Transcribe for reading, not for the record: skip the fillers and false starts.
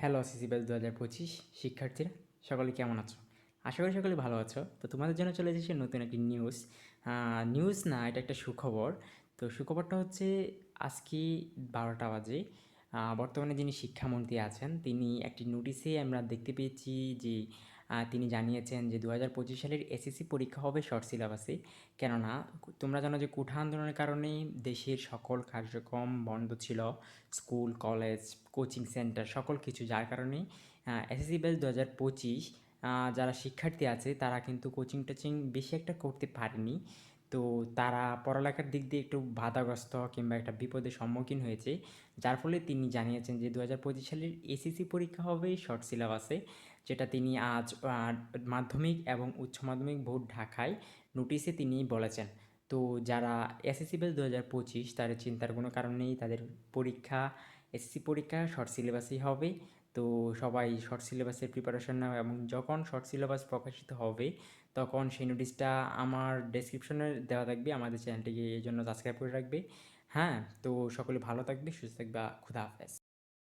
Hello সিসিবেল 2025 শিক্ষার্থীরা, সকলে কেমন আছো? আশা করি সকলে ভালো আছো। তো তোমাদের জন্য চলে এসেছে নতুন একটি নিউজ। নিউজ না, এটা একটা সুখবর। তো সুখবরটা হচ্ছে আজকে 12টা বাজে বর্তমানে যিনি শিক্ষামন্ত্রী আছেন তিনি একটি নোটিশে আমরা দেখতে পেয়েছি যে তিনি জানিয়েছেন যে 2025 সালের এসএসসি পরীক্ষা হবে শর্ট সিলেবাসে। কেননা তোমরা জানো যে কোঠা আন্দোলনের কারণে দেশের সকল কার্যক্রম বন্ধ ছিল, স্কুল, কলেজ, কোচিং সেন্টার সকল কিছু, যার কারণে এসএসসি ব্যাচ 2025 যারা শিক্ষার্থী আছে তারা কিন্তু কোচিং টোচিং বেশি একটা করতে পারেনি। তো তারা পড়ালেখার দিক দিয়ে একটু বাধাগ্রস্ত কিংবা একটা বিপদের সম্মুখীন হয়েছে, যার ফলে তিনি জানিয়েছেন যে 2025 সালের এসএসসি পরীক্ষা হবে শর্ট সিলেবাসে, যেটা তিনি আজ মাধ্যমিক এবং উচ্চ মাধ্যমিক বোর্ড ঢাকায় নোটিশে তিনি বলেছেন। তো যারা এসএসসি ব্যাচ 2025 তাদের চিন্তার কোনো কারণ নেই, তাদের পরীক্ষা এসএসসি পরীক্ষা শর্ট সিলেবাসই হবে। তো সবাই শর্ট সিলেবাসের প্রিপারেশন নাও, এবং যখন শর্ট সিলেবাস প্রকাশিত হবে তখন সেই নোটিশটা আমার ডেসক্রিপশনে দেওয়া থাকবে। আমাদের চ্যানেলটিকে এই জন্য সাবস্ক্রাইব করে রাখবে। হ্যাঁ, তো সকলে ভালো থাকবে, সুস্থ থাকবে। খুদা হাফেজ।